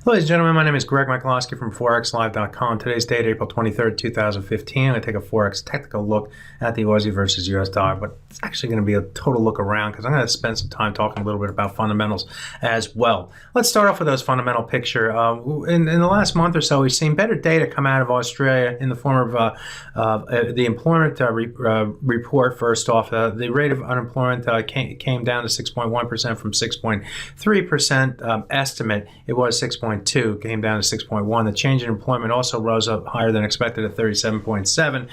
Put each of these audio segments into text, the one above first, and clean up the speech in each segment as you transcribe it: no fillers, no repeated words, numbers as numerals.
Ladies and gentlemen, my name is Greg Michalowski from ForexLive.com. Today's date, April 23rd, 2015. I'm going to take a Forex technical look at the Aussie versus US dollar, but it's actually going to be a total look around because I'm going to spend some time talking a little bit about fundamentals as well. Let's start off with those fundamental picture. In the last month or so, we've seen better data come out of Australia in the form of the employment report. First off, the rate of unemployment came down to 6.1% from 6.3% estimate. It was 6.2, came down to 6.1. The change in employment also rose up higher than expected at 37.7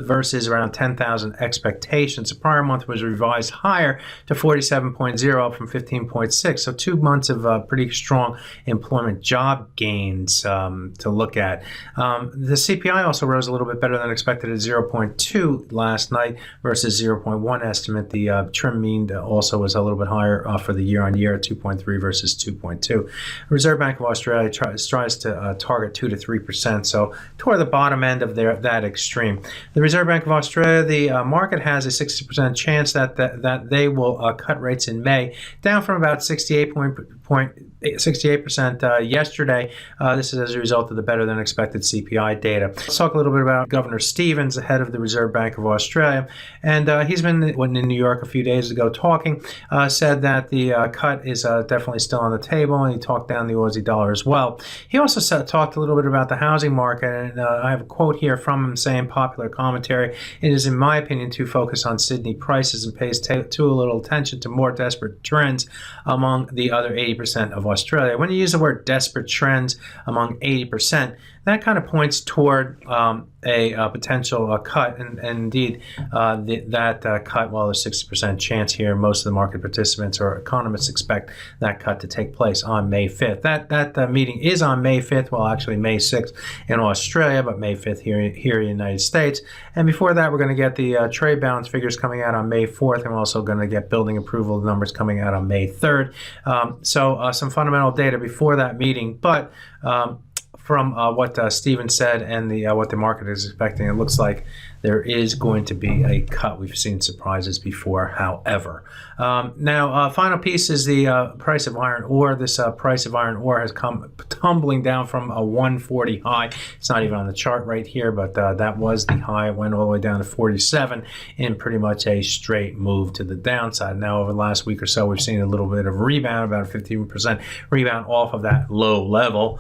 versus around 10,000 expectations. The prior month was revised higher to 47.0 up from 15.6. So 2 months of pretty strong employment job gains to look at. The CPI also rose a little bit better than expected at 0.2 last night versus 0.1 estimate. The trim mean also was a little bit higher for the year-on-year at 2.3 versus 2.2. Reserve Bank of Australia tries to target 2 to 3%, so toward the bottom end of that extreme. The Reserve Bank of Australia, the market has a 60% chance that they will cut rates in May, down from about 68% yesterday. This is as a result of the better than expected CPI data. Let's talk a little bit about Governor Stevens, the head of the Reserve Bank of Australia, and he's been in New York a few days ago talking, said that the cut is definitely still on the table, and he talked down the Aussie dollar as well. He also talked a little bit about the housing market, and I have a quote here from him saying, popular commentary, it is in my opinion too focused on Sydney prices and pays too little attention to more desperate trends among the other 80% of Australia. When you use the word desperate trends among 80%, that kind of points toward a potential cut, and indeed that cut, well, there's 60% chance here. Most of the market participants or economists expect that cut to take place on May 5th. That meeting is on May 5th, well, actually May 6th in Australia, but May 5th here in the United States. And before that, we're going to get the trade balance figures coming out on May 4th, and we're also going to get building approval numbers coming out on May 3rd. So some fundamental data before that meeting, but from what Stephen said and what the market is expecting, it looks like there is going to be a cut. We've seen surprises before, however. Now, final piece is the price of iron ore. This price of iron ore has come tumbling down from a 140 high. It's not even on the chart right here, but that was the high. It went all the way down to 47 in pretty much a straight move to the downside. Now, over the last week or so, we've seen a little bit of rebound, about a 15% rebound off of that low level.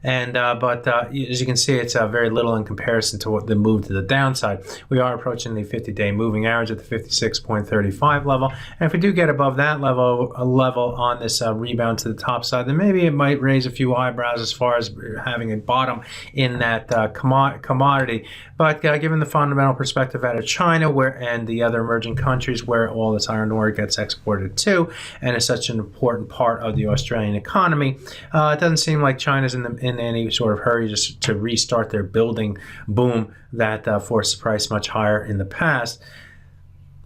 And but as you can see, it's very little in comparison to what the move to the downside. We are approaching the 50-day moving average at the 56.35 level, and if we do get above that level on this rebound to the top side, then maybe it might raise a few eyebrows as far as having a bottom in that commodity. But given the fundamental perspective out of China and the other emerging countries where all this iron ore gets exported to, and is such an important part of the Australian economy, it doesn't seem like China's in any sort of hurry just to restart their building boom that forced the price much higher in the past.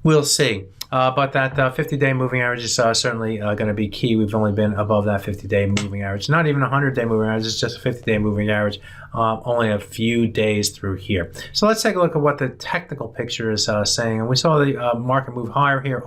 We'll see. But that 50-day moving average is certainly going to be key. We've only been above that 50-day moving average. Not even a 100-day moving average. It's just a 50-day moving average, only a few days through here. So let's take a look at what the technical picture is saying. And we saw the market move higher here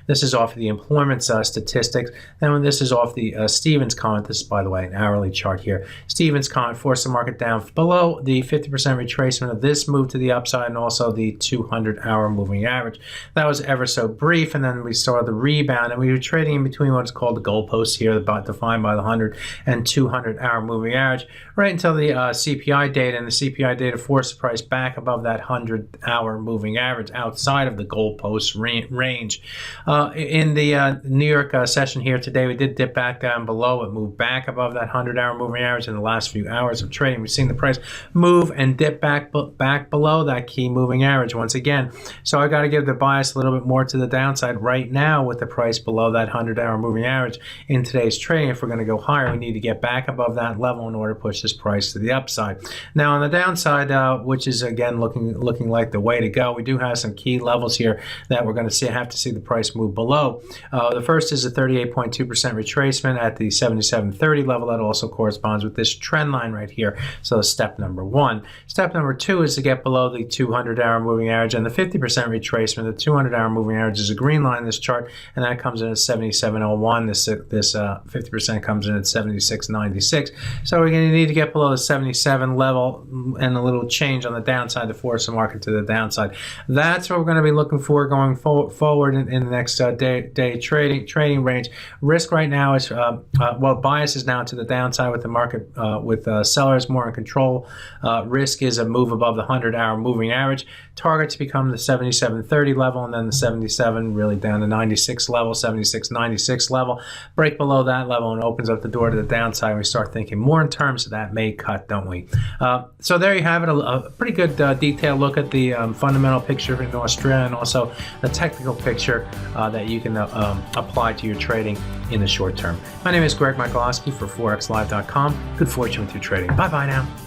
this is off of the employment statistics. Then when this is off the Stevens comment, this is, by the way, an hourly chart here. Stevens comment forced the market down below the 50% retracement of this move to the upside and also the 200-hour moving average. That was ever so brief, and then we saw the rebound, and we were trading in between what's called the goalposts here, defined by the 100 and 200-hour moving average, right until the CPI data, and the CPI data forced the price back above that 100-hour moving average outside of the goalpost range. In the New York session here today, we did dip back down below. It moved back above that 100-hour moving average in the last few hours of trading. We've seen the price move and dip back below that key moving average once again. So I got to give the bias a little bit more to the downside right now with the price below that 100-hour moving average in today's trading. If we're going to go higher, we need to get back above that level in order to push this price to the upside. Now on the downside, which is again looking like the way to go, we do have some key levels here that we're going to have to see the price move below. The first is a 38.2% retracement at the 77.30 level. That also corresponds with this trend line right here. So step number one. Step number two is to get below the 200-hour moving average and the 50% retracement. The 200-hour moving average is a green line in this chart, and that comes in at 77.01. This 50% comes in at 76.96. So we're going to need to get below the 77 level and a little change on the downside to force the market to the downside. That's what we're going to be looking for going forward in the next day trading range. Risk right now is bias is now to the downside with the market with sellers more in control. Risk is a move above the 100-hour moving average. Target to become the 77.30 level, and then the 77 really down to 96 level, 76.96 level. Break below that level and opens up the door to the downside. We start thinking more in terms of that May cut, don't we? So there you have it, a pretty good detailed look at the fundamental picture in Australia and also the technical picture that you can apply to your trading in the short term. My name is Greg Michalowski for ForexLive.com. Good fortune with your trading. Bye-bye now.